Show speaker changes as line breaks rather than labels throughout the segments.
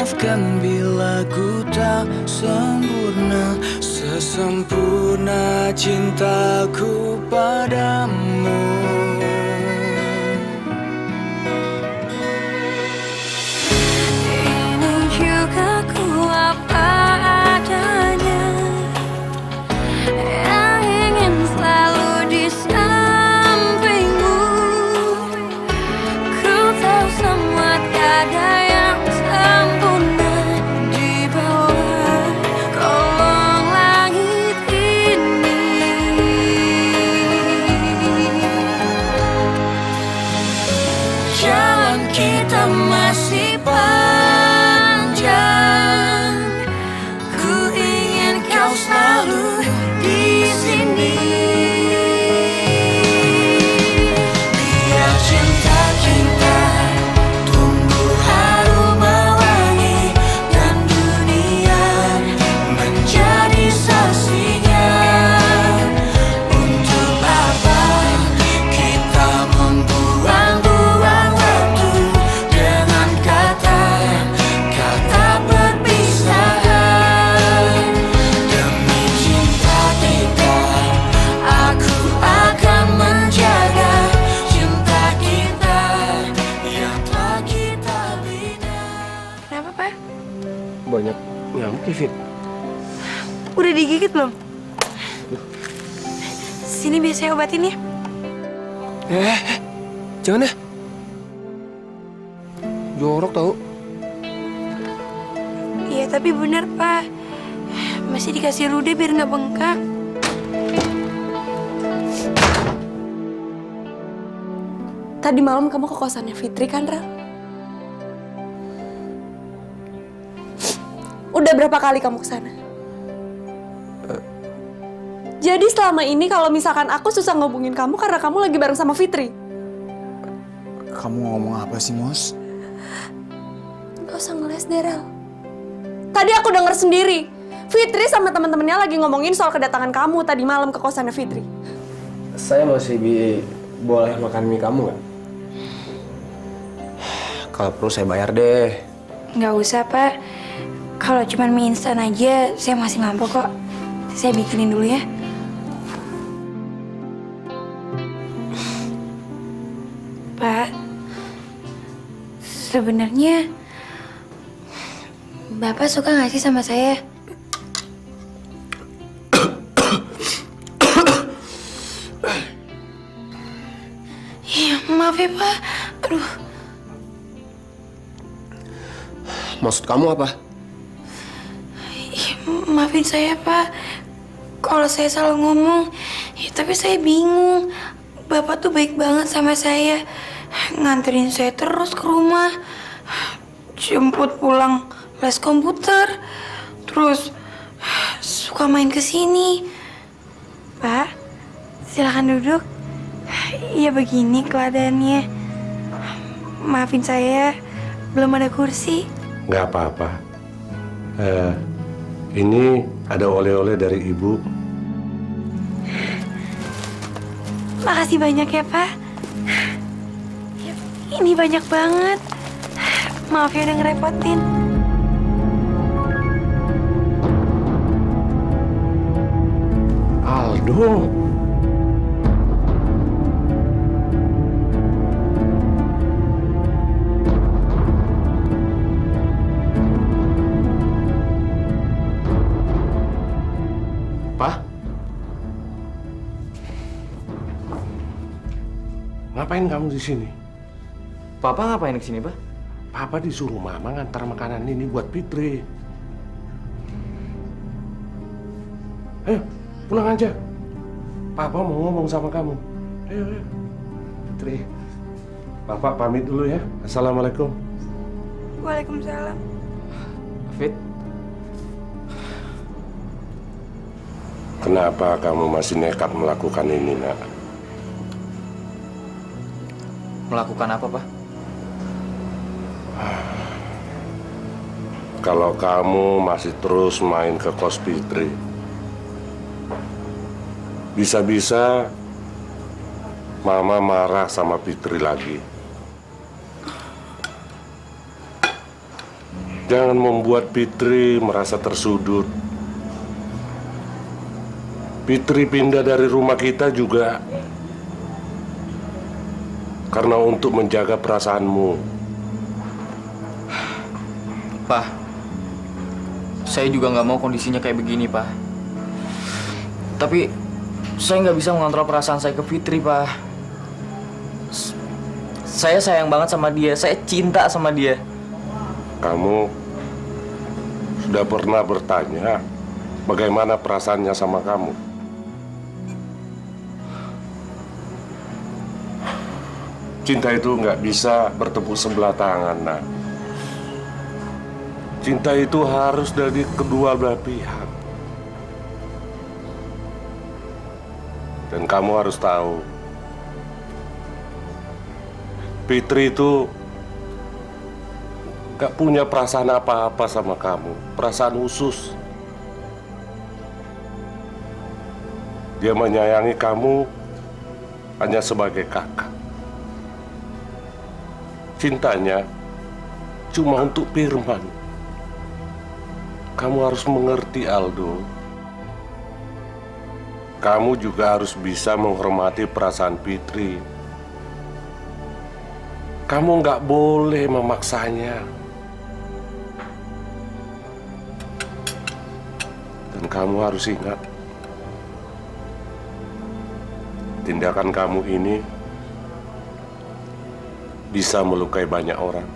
maafkan bila ku tak sempurna, sesempurna cintaku padamu.
Ini juga ku apa adanya, yang ingin selalu di sampingmu. Ku tahu semua tiada yang sempurna di bawah kolong langit ini. Jalan kita masih panjang, ku ingin kau selalu di sini. Biar cinta kita tumbuh harum mewangi, dan dunia menjadi saksinya. Untuk apa kita membuang-buang waktu dengan kata-kata perpisahan? Demi cinta kita, aku akan menjaga cinta kita yang telah kita bina. Kenapa, Pak?
Banyak nyamuk ya, Fit?
Udah digigit belum? Sini biar saya obatin ya.
Jangan ya. Jorok tau.
Iya, tapi benar, Pak. Masih dikasih rude biar nggak bengkak.
Tadi malam kamu ke kosannya Fitri kan, Rel? Udah berapa kali kamu ke sana? Jadi selama ini kalau misalkan aku susah ngobongin kamu karena kamu lagi bareng sama Fitri.
Kamu ngomong apa sih, Mos?
Gak usah ngeles deh, Rel. Tadi aku denger sendiri. Fitri sama teman-temannya lagi ngomongin soal kedatangan kamu tadi malam ke kosannya Fitri.
Saya masih boleh makan mie kamu nggak? Kalau perlu saya bayar deh.
Nggak usah, Pak. Kalau cuma mie instan aja, saya masih mampu kok. Saya bikinin dulu ya. Pak, sebenarnya Bapak suka nggak sih sama saya? Iya, maaf ya, Pak. Aduh.
Maksud kamu apa?
Maafin saya, Pak. Kalau saya salah ngomong, ya, tapi saya bingung. Bapak tuh baik banget sama saya. Nganterin saya terus ke rumah. Jemput pulang les komputer. Terus suka main ke sini. Pak, silakan duduk. Ya begini keadaannya. Maafin saya, belum ada kursi.
Nggak apa-apa. Ini ada oleh-oleh dari Ibu.
Makasih banyak ya, Pak. Ini banyak banget. Maaf ya udah ngerepotin.
Aldo.
Pak?
Ngapain kamu di sini?
Papa ngapain kesini, Pak?
Papa disuruh Mama ngantar makanan ini buat Fitri. Ayo, pulang aja. Papa mau ngomong sama kamu. Ayo, ayo. Fitri, Bapak pamit dulu ya. Assalamualaikum.
Waalaikumsalam.
Fit,
Kenapa kamu masih nekat melakukan ini, Nak?
melakukan apa, Pak?
Kalau kamu masih terus main ke kos Fitri, bisa-bisa Mama marah sama Fitri lagi. Jangan membuat Fitri merasa tersudut. Fitri pindah dari rumah kita juga karena untuk menjaga perasaanmu.
Pak, saya juga nggak mau kondisinya kayak begini, Pak. Tapi saya nggak bisa mengontrol perasaan saya ke Fitri, Pak. Saya sayang banget sama dia, saya cinta sama dia.
Kamu sudah pernah bertanya bagaimana perasaannya sama kamu? Cinta itu nggak bisa bertepuk sebelah tangan, nak. Cinta itu harus dari kedua belah pihak. Dan kamu harus tahu, Fitri itu gak punya perasaan apa-apa sama kamu, perasaan khusus. Dia menyayangi kamu hanya sebagai kakak. Cintanya cuma untuk Firman. Kamu harus mengerti, Aldo. Kamu juga harus bisa menghormati perasaan Fitri. Kamu nggak boleh memaksanya. Dan kamu harus ingat, tindakan kamu ini bisa melukai banyak orang.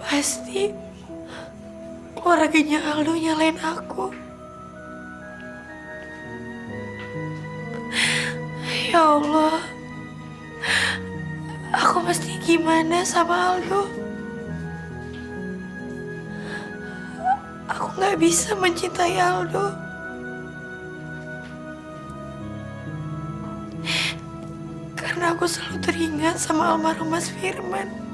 Pasti keluarganya Aldo nyalain aku. Ya Allah, aku mesti gimana sama Aldo? Aku nggak bisa mencintai Aldo. Karena aku selalu teringat sama almarhum Mas Firman.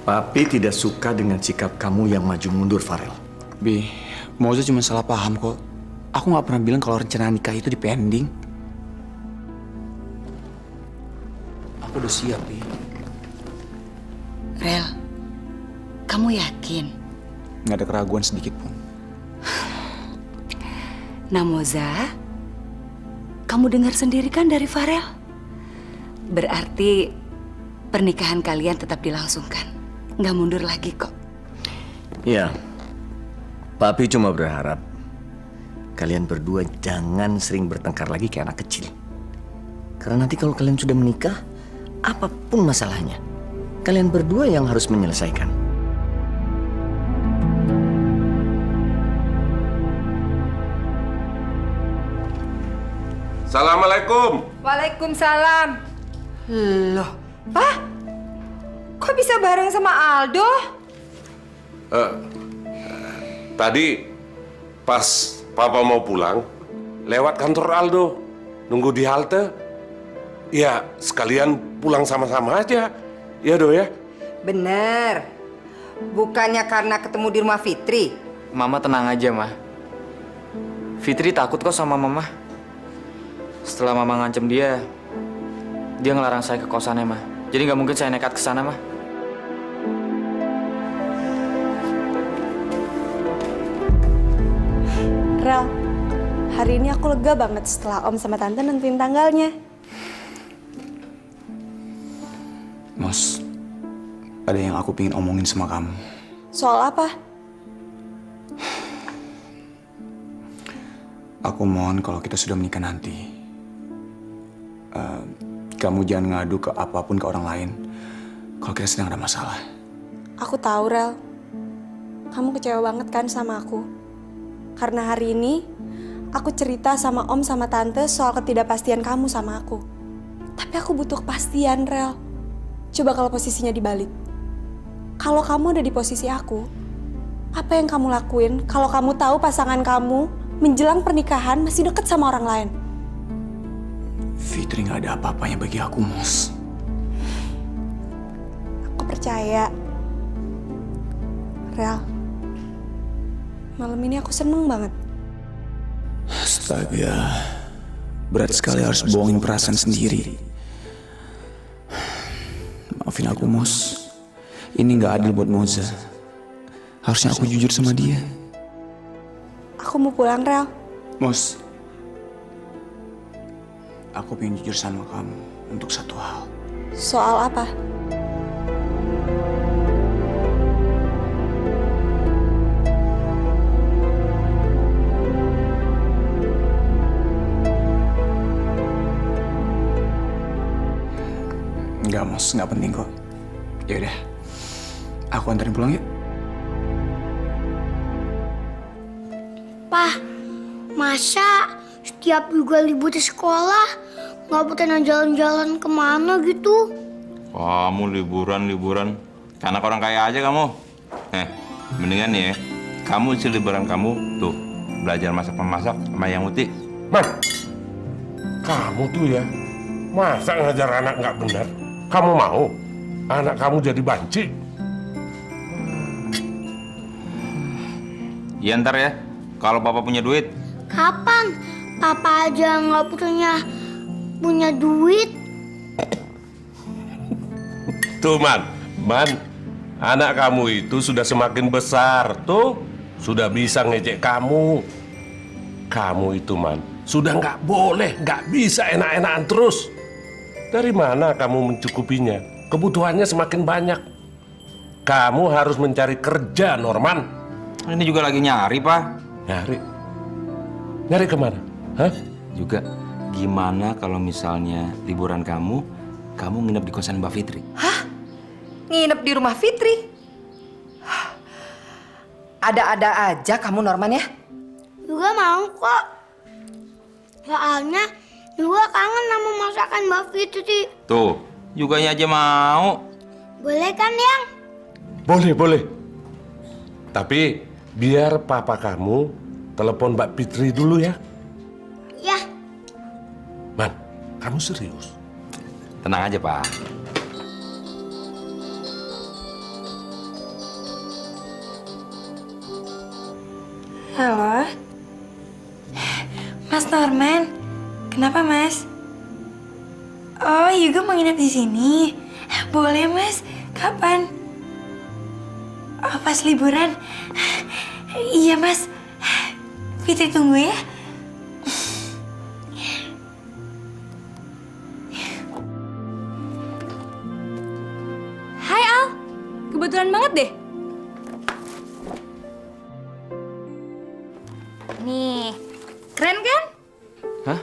Papi tidak suka dengan sikap kamu yang maju mundur, Farel.
Bi, Moza cuma salah paham kok. Aku nggak pernah bilang kalau rencana nikah itu dipending. Aku udah siap, Bi.
Rel, kamu yakin?
Nggak ada keraguan sedikit pun.
Nah, Moza, kamu dengar sendiri kan dari Farel? Berarti pernikahan kalian tetap dilangsungkan. Nggak mundur lagi kok.
Ya, Papi cuma berharap kalian berdua jangan sering bertengkar lagi kayak anak kecil. Karena nanti kalau kalian sudah menikah, apapun masalahnya, kalian berdua yang harus menyelesaikan.
Assalamualaikum.
Waalaikumsalam. Loh, Pak? Kok bisa bareng sama Aldo?
Tadi pas Papa mau pulang, lewat kantor Aldo, nunggu di halte. Ya, sekalian pulang sama-sama aja. Ya, Do ya?
Bener. Bukannya karena ketemu di rumah Fitri.
Mama tenang aja, Ma. Fitri takut kok sama Mama. Setelah Mama ngancem dia ngelarang saya ke kosannya, Ma. Jadi nggak mungkin saya nekat ke sana, Ma.
Rel, hari ini aku lega banget setelah Om sama Tante nentuin tanggalnya.
Mos, ada yang aku pingin omongin sama kamu.
Soal apa?
Aku mohon kalau kita sudah menikah nanti, kamu jangan ngadu ke apapun ke orang lain kalau kita sedang ada masalah.
Aku tahu, Rel. Kamu kecewa banget kan sama aku? Karena hari ini aku cerita sama Om sama Tante soal ketidakpastian kamu sama aku. Tapi aku butuh kepastian, Rel. Coba kalau posisinya dibalik. Kalau kamu ada di posisi aku, apa yang kamu lakuin kalau kamu tahu pasangan kamu menjelang pernikahan masih deket sama orang lain?
Fitri nggak ada apa-apanya bagi aku, Mos.
Aku percaya. Rel, malam ini aku seneng banget.
Astaga, berat sekali harus bohongin perasaan sendiri. Maafin aku, Mos. Ini nggak adil buat Moza. Harusnya aku jujur sama dia.
Aku mau pulang, Rel.
Mos, aku pengen jujur sama kamu untuk satu hal.
Soal apa?
Enggak, Mos, nggak penting kok. Ya udah, aku anterin pulang yuk.
Pak, masa setiap juga libur di sekolah nggak pernah jalan-jalan kemana gitu?
Kamu liburan, anak orang kaya aja kamu. Mendingan ya, kamu isi liburan kamu tuh belajar masak-memasak sama yang Uti.
Man, kamu tuh ya, masa ngajar anak nggak benar? Kamu mau anak kamu jadi banci?
Ya ntar ya, kalau papa punya duit.
Kapan? Papa aja nggak punya duit.
Tuh, Man, anak kamu itu sudah semakin besar, tuh. Sudah bisa ngejek kamu. Kamu itu, Man, sudah nggak bisa enak-enakan terus. Dari mana kamu mencukupinya? Kebutuhannya semakin banyak. Kamu harus mencari kerja, Norman.
Ini juga lagi nyari, Pak.
Nyari? Nyari kemana? Hah?
Juga gimana kalau misalnya liburan kamu nginep di kosan Mbak Fitri?
Hah? Nginep di rumah Fitri? Ada-ada aja kamu, Norman ya?
Juga mau kok. Soalnya juga kangen sama masakan Mbak Fitri.
Tuh, juganya aja mau.
Boleh kan, Yang?
Boleh. Tapi biar papa kamu telepon Mbak Fitri dulu ya.
Ya.
Man, kamu serius?
Tenang aja, Pak.
Halo? Mas Norman? Kenapa, Mas? Oh, Yuga mau nginep di sini. Boleh, Mas. Kapan? Oh, pas liburan. Iya, Mas. Fitri tunggu ya.
Hai Al, kebetulan banget deh. Nih, keren kan?
Hah?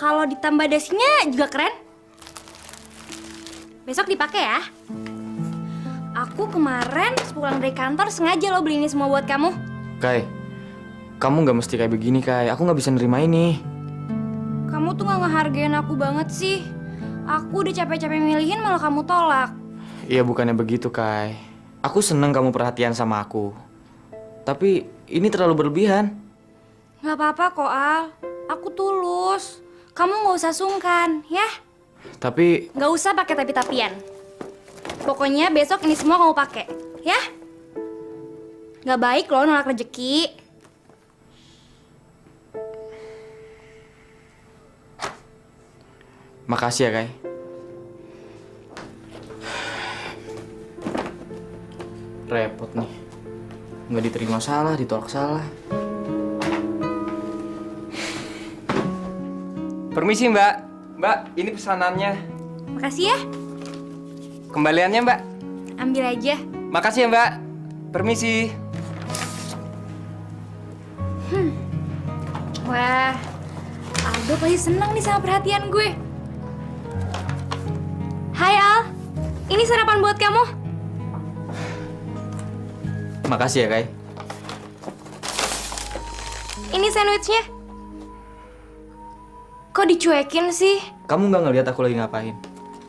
Kalau ditambah dasinya juga keren. Besok dipakai ya. Aku kemarin pulang dari kantor sengaja lo beli ini semua buat kamu.
Kai, kamu nggak mesti kayak begini, Kai. Aku nggak bisa nerima ini.
Kamu tuh nggak ngehargain aku banget sih. Aku udah capek-capek milihin malah kamu tolak.
Iya, bukannya begitu, Kai. Aku seneng kamu perhatian sama aku. Tapi ini terlalu berlebihan.
Nggak apa-apa kok, Al. Aku tulus. Kamu nggak usah sungkan, ya?
Tapi
Nggak usah pakai tapi-tapian. Pokoknya besok ini semua kamu pakai, ya? Nggak baik loh nolak rezeki.
makasih ya, Kai. Repot nih. Nggak diterima salah, ditolak salah.
Permisi, Mbak. Mbak, ini pesanannya.
Makasih ya.
Kembaliannya, Mbak.
Ambil aja.
Makasih ya, Mbak. Permisi.
Wah, Aldo pasti seneng nih sama perhatian gue. Hai Al, ini sarapan buat kamu.
Makasih ya, Kai.
Ini sandwichnya. Kok dicuekin sih?
Kamu nggak ngeliat aku lagi ngapain?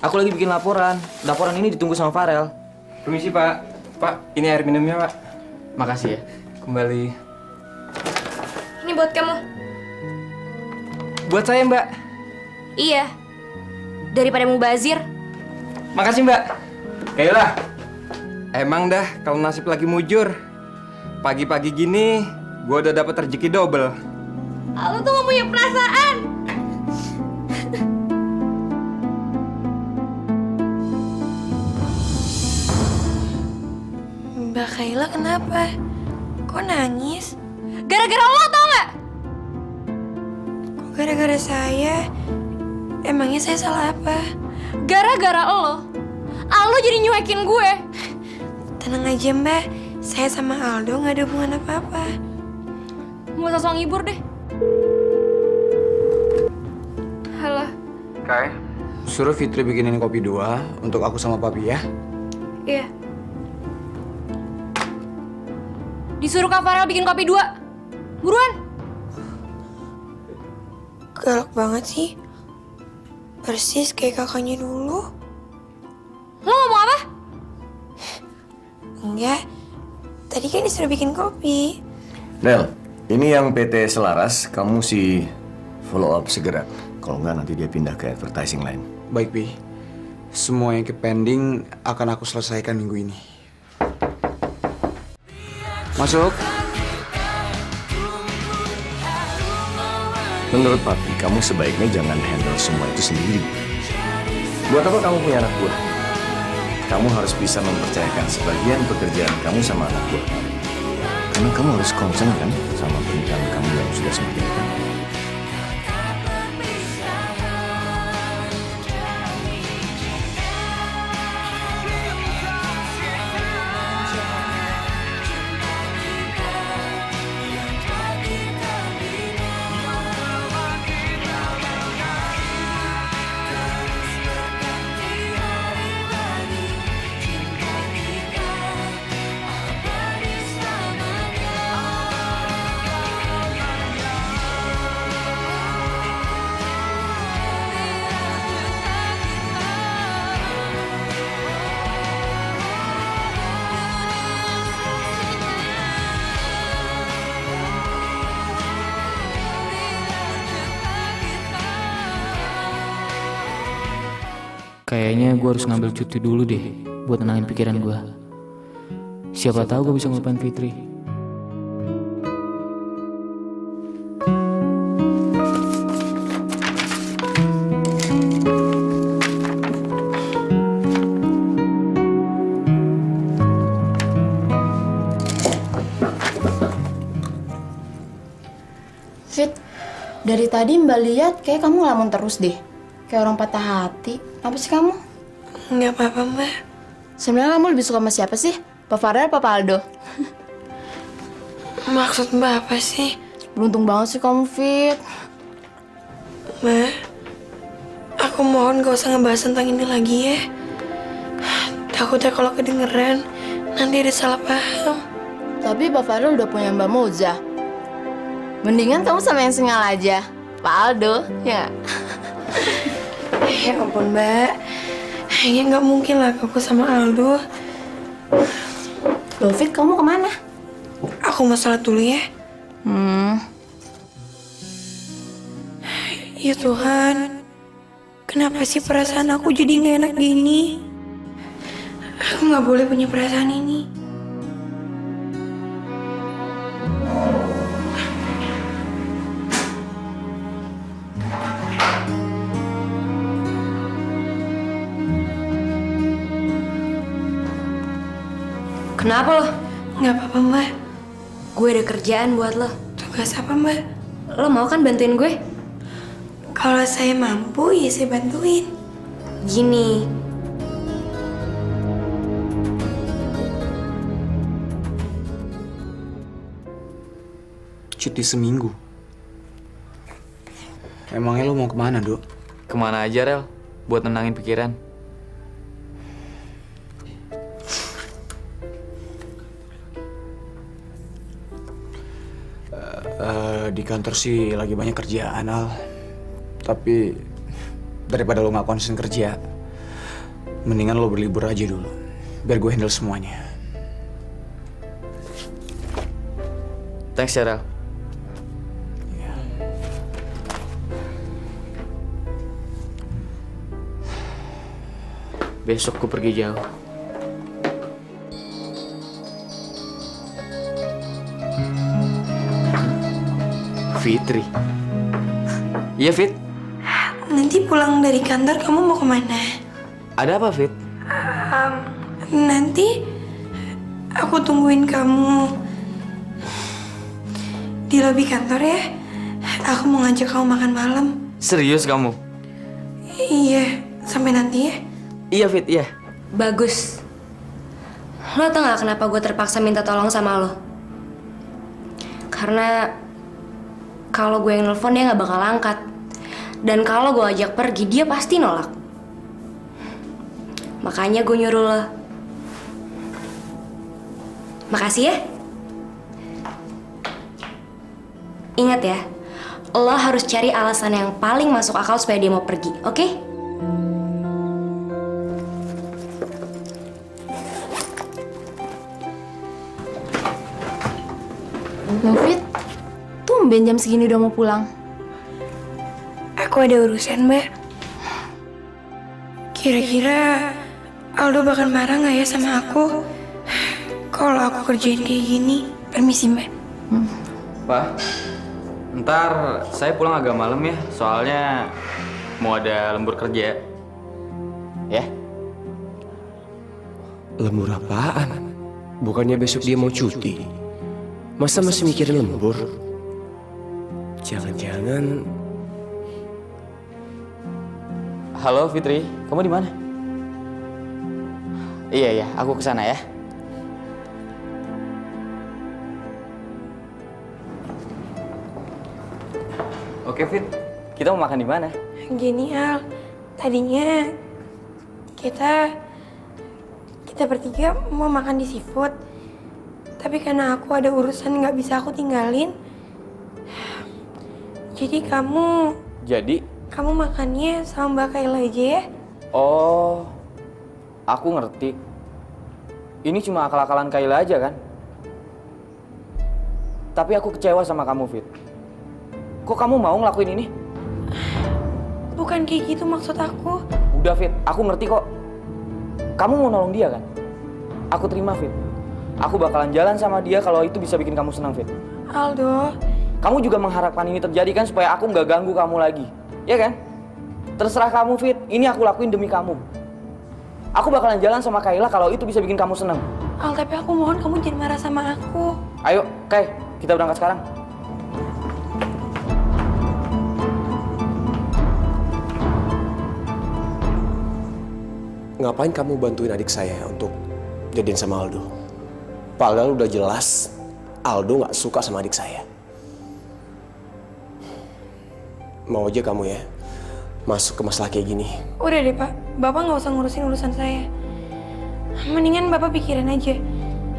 Aku lagi bikin laporan. Laporan ini ditunggu sama Farel.
Permisi Pak. Pak, ini air minumnya Pak.
Makasih ya.
Kembali.
Ini buat kamu.
Buat saya Mbak.
Iya. Daripada mubazir.
Makasih Mbak. Kayla. Emang dah kalau nasib lagi mujur. Pagi-pagi gini, gua udah dapat rezeki double.
Lu tuh gak punya perasaan.
Mbak Kayla kenapa? Kok nangis?
Gara-gara lo tau gak?
Kok gara-gara saya? Emangnya saya salah apa?
Gara-gara lo. Aldo jadi nyuekin gue.
Tenang aja Mbak, saya sama Aldo gak ada hubungan apa-apa.
Gak usah sok ngibur deh. Halo.
Kai, suruh Fitri bikinin kopi 2 untuk aku sama Papi ya.
Iya. Disuruh Kak Farel bikin kopi 2. Buruan.
Galak banget sih. Persis kayak kakaknya dulu.
Lo ngomong apa?
Enggak. Tadi kan disuruh bikin kopi.
Nel, ini yang PT Selaras, kamu sih follow up segera. Kalau enggak nanti dia pindah ke advertising lain.
Baik, Pi. Semua yang pending akan aku selesaikan minggu ini. Masuk.
Menurut Papi, kamu sebaiknya jangan handle semua itu sendiri. Buat apa kamu punya anak buah? Kamu harus bisa mempercayakan sebagian pekerjaan kamu sama anak buah. Karena kamu harus concern kan sama pernikahan kamu yang sudah semakin dekat.
Kayaknya gue harus ngambil cuti dulu deh buat tenangin pikiran gue. Siapa tahu gue bisa ngelupain Fitri.
Fit, dari tadi Mbak lihat kayak kamu ngelamun terus deh. Kayak orang patah hati. Apa sih kamu?
Nggak apa-apa Mbak.
Sebenarnya kamu lebih suka sama siapa sih? Pak Farel apa Pak Aldo?
Maksud Mbak apa sih?
Beruntung banget sih kamu, Fit.
Mbak, aku mohon gak usah ngebahas tentang ini lagi ya. Takutnya kalau kedengeran, nanti ada salah paham.
Tapi Pak Farel udah punya Mbak Moza. Mendingan kamu sama yang singal aja. Pak Aldo, ya nggak?
Ya ampun Mbak, ya nggak mungkin lah aku sama Aldo.
Loh Fit, kamu kemana?
Aku mau sholat dulu ya. Ya Tuhan, kenapa sih perasaan aku jadi nggak enak gini? Aku nggak boleh punya perasaan ini.
Kenapa lo?
Nggak apa-apa Mbak.
Gue ada kerjaan buat lo.
Tugas apa Mbak?
Lo mau kan bantuin gue?
Kalau saya mampu, ya saya bantuin.
Gini.
Cuti seminggu. Emangnya lo mau kemana, Dok?
Kemana aja, Rel? Buat nenangin pikiran.
Di kantor sih lagi banyak kerjaan, Al. Tapi daripada lo nggak konsen kerja, Mendingan lo berlibur aja dulu, biar gue handle semuanya.
Thanks ya, Rel. Besok gue pergi jauh. Fitri. Iya, Fit.
Nanti pulang dari kantor kamu mau kemana?
Ada apa, Fit?
Nanti aku tungguin kamu di lobi kantor ya. Aku mau ngajak kamu makan malam.
Serius kamu?
Iya, sampai nanti ya.
Iya, Fit, iya.
Bagus. Lo tau gak kenapa gue terpaksa minta tolong sama lo? Karena kalau gue yang nelfon dia gak bakal angkat. Dan kalau gue ajak pergi dia pasti nolak. Makanya gue nyuruh lo. Makasih ya. Ingat ya, lo harus cari alasan yang paling masuk akal supaya dia mau pergi, oke?
Mufid, tumben jam segini udah mau pulang.
Aku ada urusan, Mbak. Kira-kira Aldo bakal marah nggak ya sama aku kalau aku kerjain kayak gini? Permisi, Mbak.
Pak, ntar saya pulang agak malam ya, soalnya mau ada lembur kerja. Ya?
Lembur apaan? Bukannya besok dia mau cuti? Masa masih mikirin lembur? Jangan-jangan...
Halo Fitri, kamu di mana? Iya, aku kesana ya. Oke Fit, kita mau makan di mana?
Gini Al, tadinya kita bertiga mau makan di seafood. Tapi karena aku ada urusan nggak bisa aku tinggalin. Jadi kamu makannya sama Mbak Kayla aja ya?
Oh, aku ngerti. Ini cuma akal-akalan Kayla aja kan? Tapi aku kecewa sama kamu, Fit. Kok kamu mau ngelakuin ini?
Bukan kayak gitu maksud aku.
Udah, Fit. Aku ngerti kok. Kamu mau nolong dia kan? Aku terima, Fit. Aku bakalan jalan sama dia kalau itu bisa bikin kamu senang, Fit.
Aldo.
Kamu juga mengharapkan ini terjadi kan supaya aku nggak ganggu kamu lagi. Ya kan? Terserah kamu, Fit. Ini aku lakuin demi kamu. Aku bakalan jalan sama Kayla kalau itu bisa bikin kamu senang.
Al, tapi aku mohon kamu jangan marah sama aku.
Ayo, Kay. Kita berangkat sekarang.
Ngapain kamu bantuin adik saya untuk jadiin sama Aldo? Padahal udah jelas Aldo nggak suka sama adik saya. Mau aja kamu ya masuk ke masalah kayak gini.
Udah deh Pak, Bapak nggak usah ngurusin urusan saya. Mendingan Bapak pikirin aja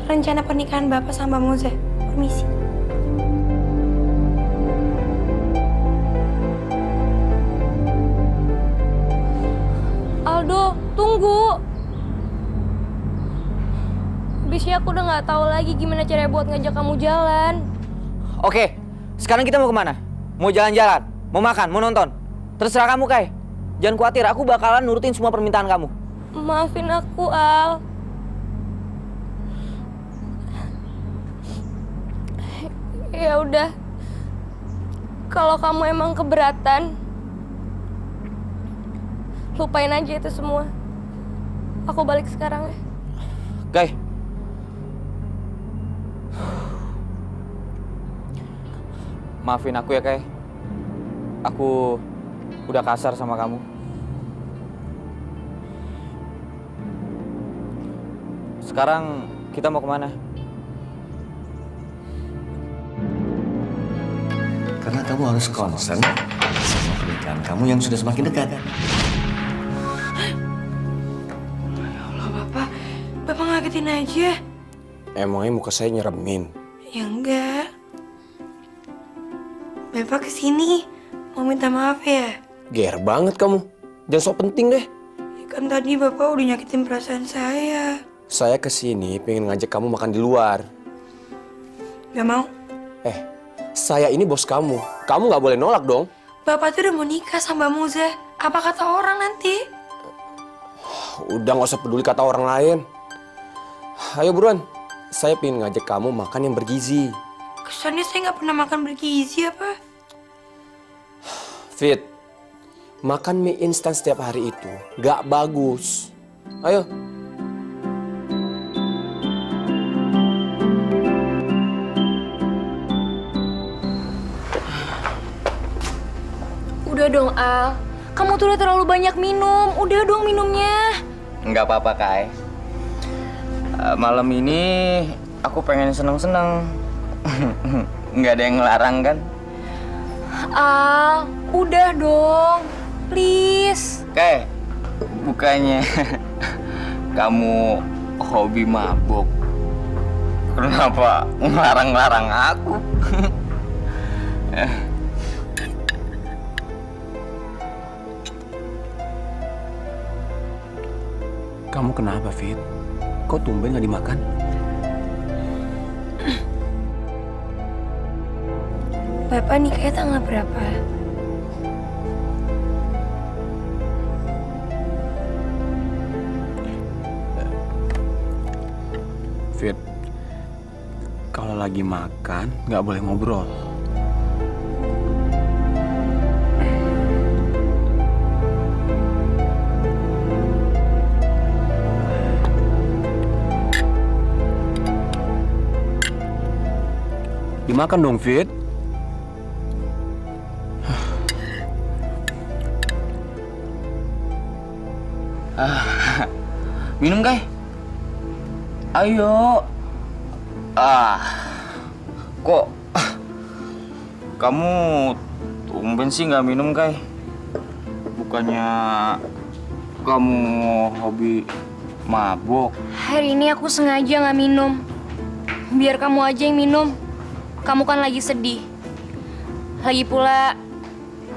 rencana pernikahan Bapak sama Mbak Moza. Permisi.
Aldo, tunggu. Habisnya aku udah nggak tahu lagi gimana cara buat ngajak kamu jalan.
Oke, sekarang kita mau kemana? Mau jalan-jalan? Mau makan? Mau nonton? Terserah kamu, Kay. Jangan khawatir, aku bakalan nurutin semua permintaan kamu.
Maafin aku, Al. Ya udah. Kalau kamu emang keberatan, lupain aja itu semua. Aku balik sekarang ya.
Kay. Maafin aku ya, Kay. Aku udah kasar sama kamu. Sekarang kita mau kemana?
Karena kamu harus concern sama pernikahan kamu yang sudah semakin dekat.
Ya Allah, Bapak ngagetin aja.
Emangnya muka saya nyeremin?
Ya enggak. Bapak kesini mau minta maaf ya?
Ger banget kamu. Jangan sok penting deh.
Kan tadi Bapak udah nyakitin perasaan saya.
Saya kesini pengen ngajak kamu makan di luar.
Gak mau.
Saya ini bos kamu. Kamu nggak boleh nolak dong.
Bapak tuh udah mau nikah sama Mbak Moza. Apa kata orang nanti?
Udah nggak usah peduli kata orang lain. Ayo buruan. Saya pengen ngajak kamu makan yang bergizi.
Kesannya saya nggak pernah makan bergizi apa?
Fit, makan mie instan setiap hari itu nggak bagus. Ayo.
Udah dong, Al. Kamu tuh udah terlalu banyak minum. Udah dong minumnya.
Nggak apa-apa, Kai. Malam ini aku pengen seneng-seneng. Nggak ada yang ngelarang kan?
Al, udah dong. Please.
Kai, bukannya kamu hobi mabuk. Kenapa ngelarang-larang aku?
Kamu kenapa, Fit? Kok tumben nggak dimakan?
Bapak nikahnya tanggal berapa?
Fit, kalau lagi makan nggak boleh ngobrol. Dimakan dong, Fit.
Minum, Kai. Ayo. Kok kamu tumben sih nggak minum, Kai? Bukannya kamu hobi mabuk?
Hari ini aku sengaja nggak minum. Biar kamu aja yang minum. Kamu kan lagi sedih. Lagi pula,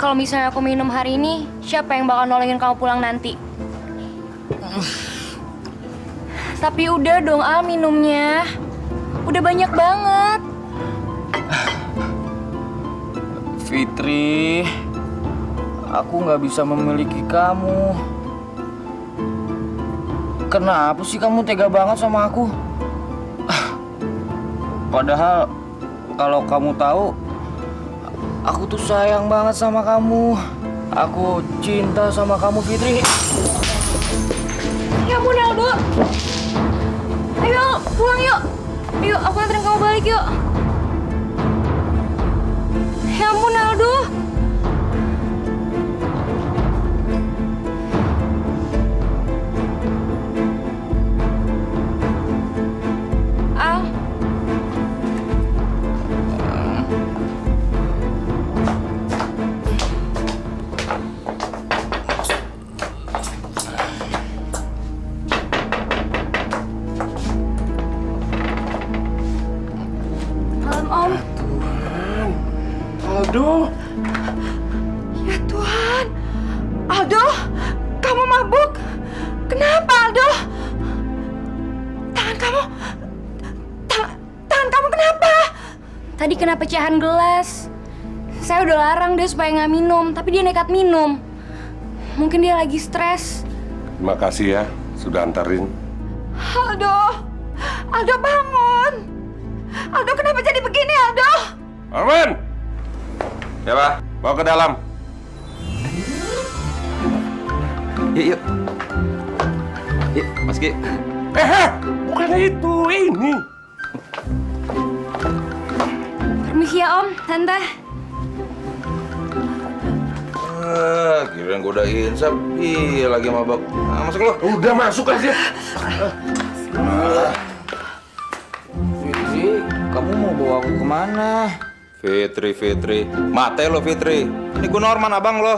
kalau misalnya aku minum hari ini, siapa yang bakal nolongin kamu pulang nanti? Tapi udah dong, Al, minumnya. Udah banyak banget.
Fitri, aku nggak bisa memiliki kamu. Kenapa sih kamu tega banget sama aku? Padahal kalau kamu tahu, aku tuh sayang banget sama kamu. Aku cinta sama kamu, Fitri.
Ya ampun, Aldo. Ayo, pulang yuk. Yuk, aku anterin kamu balik yuk. Ya ampun, Aldo. Al. Malam, Om.
Aldo,
Ya Tuhan. Aldo, kamu mabuk. Kenapa, Aldo? Tangan kamu... Tangan kamu kenapa?
Tadi kena pecahan gelas. Saya udah larang dia supaya nggak minum, tapi dia nekat minum. Mungkin dia lagi stres.
terima kasih ya sudah antarin.
Aldo. Aldo, bangun. Aldo, kenapa jadi begini, Aldo?
Arman! Ya, Pak. Bawa ke dalam.
Yuk, yuk. Yuk, Mas Ki.
Bukan itu, ini.
Permisi ya, Om, Tante.
Kirain gue udah insap. Iya, lagi mabak. Masuk lo.
Udah masuk aja.
Fitri, kamu mau bawa aku kemana?
Fitri. Mate lo, Fitri. Ini gue Norman, abang lo.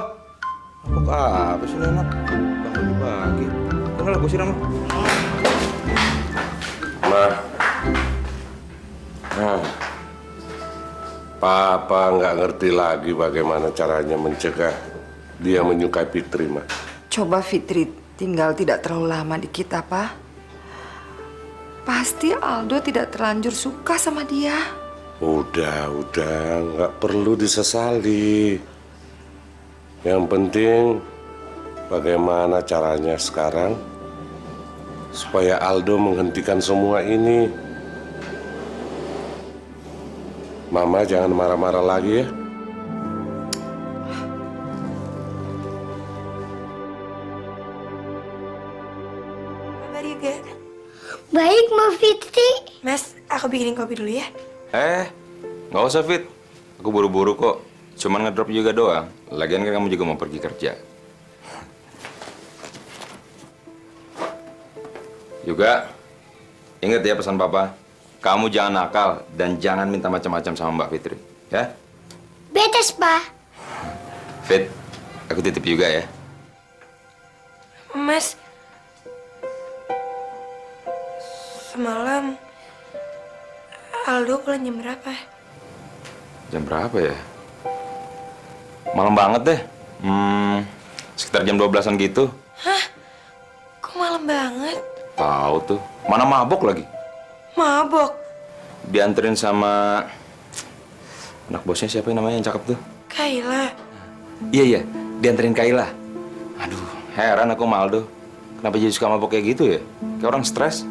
Apa sih ini anak? Bagi-bagi. Ini lah, gue siram lo.
Papa nggak ngerti lagi bagaimana caranya mencegah dia menyukai Fitri, Ma.
Coba Fitri tinggal tidak terlalu lama di kita, Pak. Pasti Aldo tidak terlanjur suka sama dia.
Udah, nggak perlu disesali. Yang penting bagaimana caranya sekarang supaya Aldo menghentikan semua ini. Mama jangan marah-marah lagi ya.
Kabar juga.
Baik, Mbak Fitri.
Mas, aku bikinin kopi dulu ya.
Nggak usah, Fit. Aku buru-buru kok. Cuman ngedrop juga doang. Lagian kan kamu juga mau pergi kerja. Juga, ingat ya pesan Papa. Kamu jangan nakal dan jangan minta macam-macam sama Mbak Fitri, ya?
Betes, Pak.
Fit, aku titip juga ya.
Mas, semalam Aldo pulang jam berapa?
Jam berapa ya? Malam banget deh. Sekitar jam 12-an gitu.
Hah? Kok malam banget?
Tahu tuh. Mana mabok lagi?
Mabok?
Dianterin sama anak bosnya, siapa yang namanya yang cakep tuh?
Kayla.
Iya, dianterin Kayla. Aduh, heran aku sama Aldo. Kenapa jadi suka mabok kayak gitu ya? Kayak orang stres.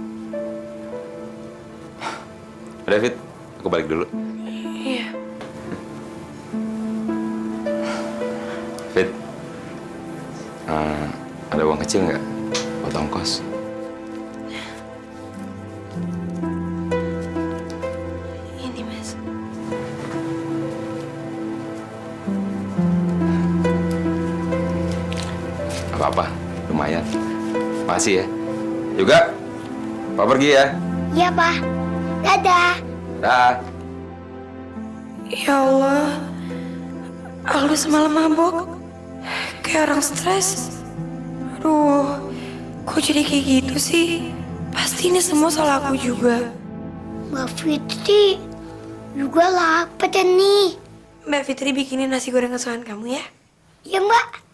David, aku balik dulu.
Iya.
Fit, ada uang kecil nggak buat ongkos?
Ini, Mas.
Apa-apa, lumayan. Makasih ya. Juga, Pak pergi ya.
Iya, Pak. Dadah.
Dah.
Ya Allah, Aldo semalam mabok. Kayak orang stres. Aduh, kok jadi kayak gitu sih? Pasti ini semua salah aku juga.
Mbak Fitri juga lapar nih.
Mbak Fitri bikinin nasi goreng kesukaan kamu ya?
Ya, Mbak.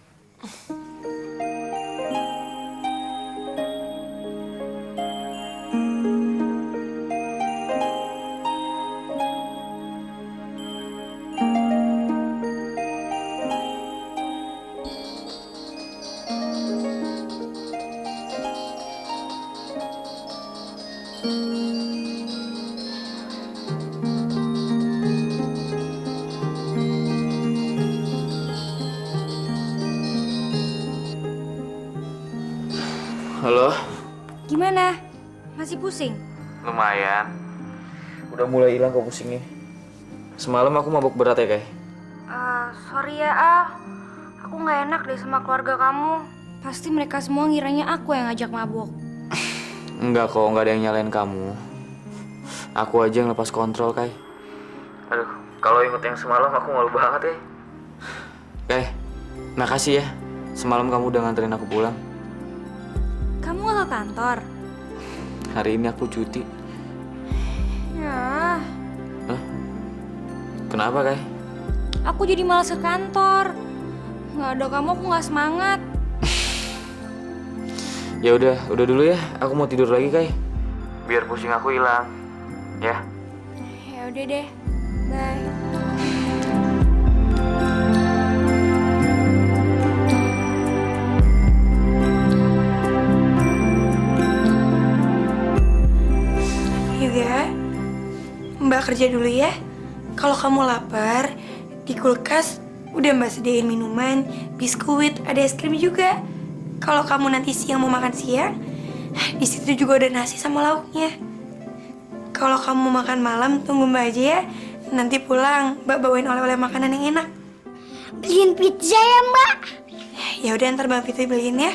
Halo?
Gimana? Masih pusing?
Lumayan. Udah mulai hilang kok pusingnya. Semalam aku mabuk berat ya, Kay?
Sorry ya, Al. Aku nggak enak deh sama keluarga kamu. Pasti mereka semua ngiranya aku yang ngajak mabuk.
Enggak kok, nggak ada yang nyalain kamu. Aku aja yang lepas kontrol, Kay. Aduh, kalau inget yang semalam aku malu banget ya. Kay, makasih ya. Semalam kamu udah nganterin aku pulang.
Kamu nggak ke kantor?
Hari ini aku cuti.
Ya,
Hah? Kenapa, Kay?
aku jadi malas ke kantor. Nggak ada kamu, aku nggak semangat.
Ya udah dulu ya. Aku mau tidur lagi, Kay. Biar pusing aku hilang. Ya.
Ya udah deh. Bye.
Juga, Mbak kerja dulu ya. Kalau kamu lapar, di kulkas udah Mbak sediain minuman, biskuit, ada es krim juga. Kalau kamu nanti siang mau makan siang, di situ juga ada nasi sama lauknya. Kalau kamu makan malam, tunggu Mbak aja ya. Nanti pulang, Mbak bawain oleh-oleh makanan yang enak.
Beliin pizza ya, Mbak.
Ya udah, ntar Mbak Fitri beliin ya.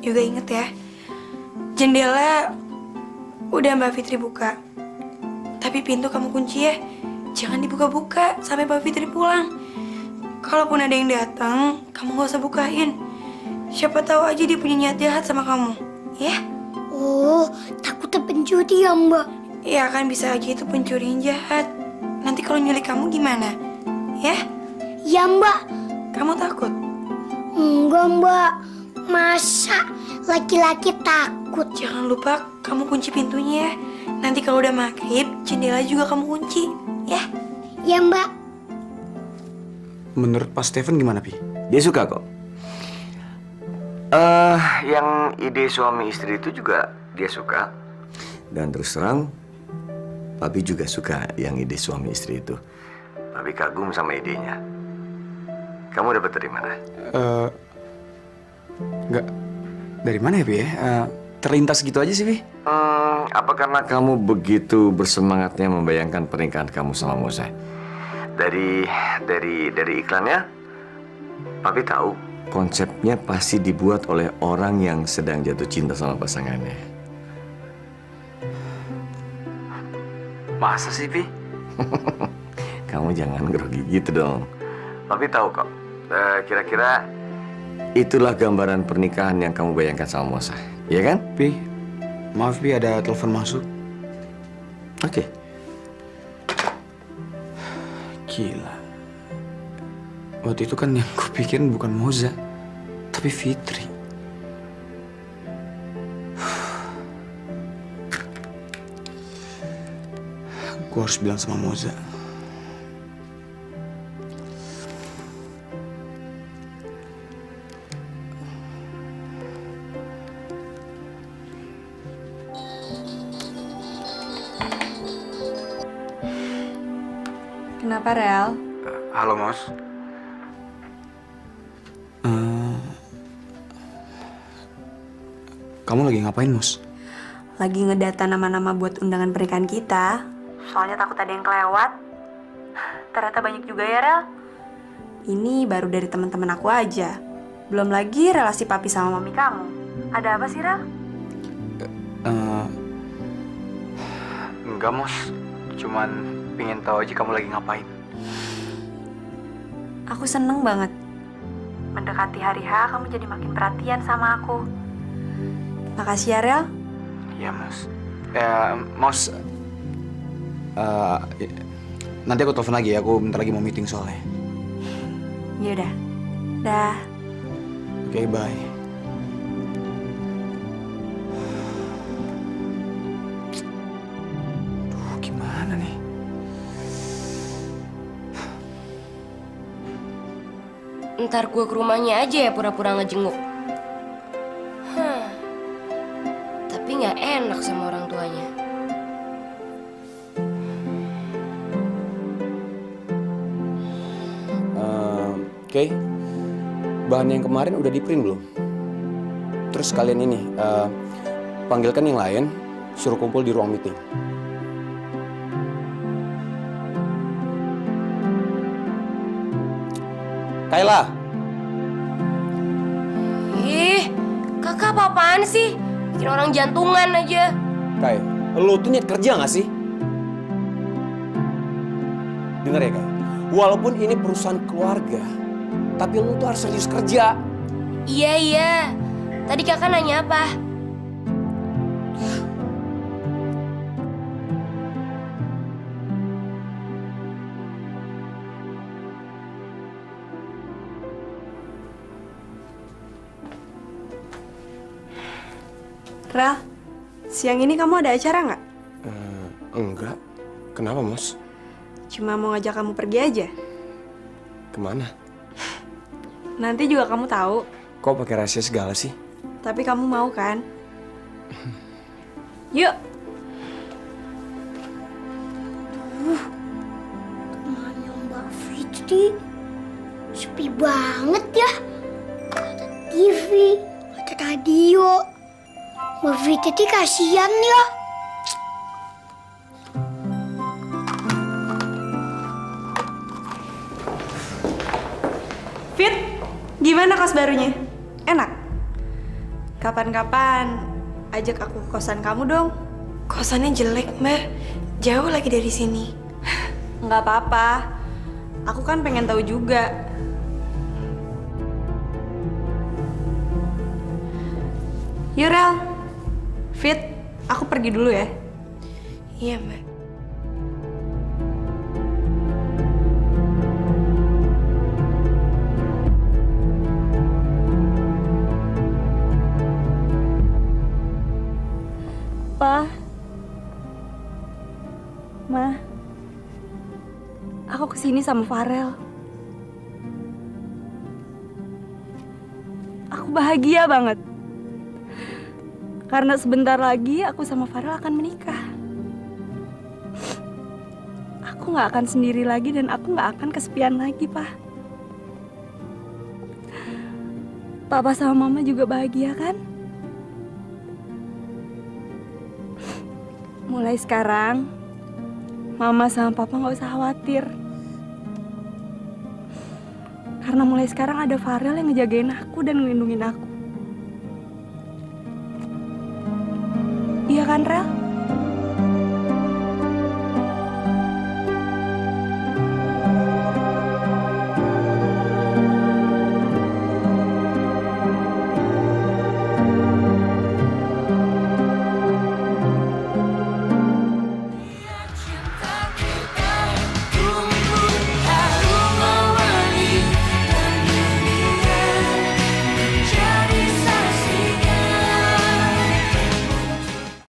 Juga inget ya, jendela udah Mbak Fitri buka. Tapi pintu kamu kunci ya. Jangan dibuka-buka sampai Mbak Fitri pulang. Kalaupun ada yang datang, kamu gak usah bukain. Siapa tahu aja dia punya niat jahat sama kamu, ya?
Oh, takut pencuri ya, Mbak?
Ya kan bisa aja itu pencuri yang jahat. Nanti kalau nyulik kamu gimana? Ya?
Ya, Mbak.
Kamu takut?
Enggak, Mbak. Masa laki-laki takut?
Jangan lupa kamu kunci pintunya ya. Nanti kalau udah maghrib, jendela juga kamu kunci, ya?
Ya, Mbak.
Menurut Pak Steven gimana, Pi?
Dia suka kok. Yang ide suami istri itu juga dia suka. Dan terus terang, Papi juga suka yang ide suami istri itu. Papi kagum sama idenya. Kamu dapat dari mana?
Enggak. Dari mana ya, Pi ya? Terlintas gitu aja sih, Pi.
Apa karena kamu begitu bersemangatnya membayangkan pernikahan kamu sama Moza? Dari iklannya, Papi tahu konsepnya pasti dibuat oleh orang yang sedang jatuh cinta sama pasangannya.
Masa sih, Pi?
Kamu jangan grogi gitu dong. Papi tahu kok. Kira-kira itulah gambaran pernikahan yang kamu bayangkan sama Moza, iya kan?
Pi, maaf Pi, ada telepon masuk.
Oke.
Gila. Waktu itu kan yang kupikirin bukan Moza, tapi Fitri. Gue harus bilang sama Moza.
Kenapa, Rel?
Halo, Mos. Kamu lagi ngapain, Mos?
Lagi ngedata nama-nama buat undangan pernikahan kita. Soalnya takut ada yang kelewat. Ternyata banyak juga ya, Rel. Ini baru dari teman-teman aku aja. Belum lagi relasi papi sama mami kamu. Ada apa sih, Rel?
Enggak, Mos. Cuman pengen tahu aja kamu lagi ngapain.
Aku seneng banget. Mendekati hari H, kamu jadi makin perhatian sama aku. Makasih ya, Rel.
Iya, Mos. Mos. Nanti aku telepon lagi ya. Aku bentar lagi mau meeting soalnya.
Yaudah. Dah.
Oke, bye. Duh, gimana nih?
Ntar gue ke rumahnya aja ya pura-pura ngejenguk. Tapi nggak enak sama orang tuanya.
Oke. Bahan yang kemarin udah di-print belum? Terus kalian ini, panggilkan yang lain, suruh kumpul di ruang meeting. Kayla!
Ih, kakak apa-apaan sih? Bikin orang jantungan aja.
Kay, lo tuh niat kerja gak sih? Dengar ya, Kay. Walaupun ini perusahaan keluarga, tapi lo tuh harus serius kerja.
Iya. Tadi kakak nanya apa?
Rel, siang ini kamu ada acara nggak?
Enggak. Kenapa, Mos?
Cuma mau ngajak kamu pergi aja.
Kemana?
Nanti juga kamu tahu.
Kok pakai rahasia segala sih?
Tapi kamu mau kan? Yuk.
Kemana Mbak Fitri? Sepi banget ya. Ada TV, ada radio. Mbak Fitri kasihan ya.
Fit, gimana kos barunya? Enak? Kapan-kapan ajak aku ke kosan kamu dong.
Kosannya jelek, Mbak. Jauh lagi dari sini.
Nggak apa-apa. Aku kan pengen tahu juga. Yuk, Rel. Fit, aku pergi dulu ya.
Iya, Mbak.
Pa. Ma, aku kesini sama Farel. Aku bahagia banget. Karena sebentar lagi aku sama Farel akan menikah. Aku gak akan sendiri lagi dan aku gak akan kesepian lagi, Pa. Papa sama Mama juga bahagia kan? Mulai sekarang, Mama sama Papa gak usah khawatir. Karena mulai sekarang ada Farel yang ngejagain aku dan ngelindungin aku. Iya kan, Rel?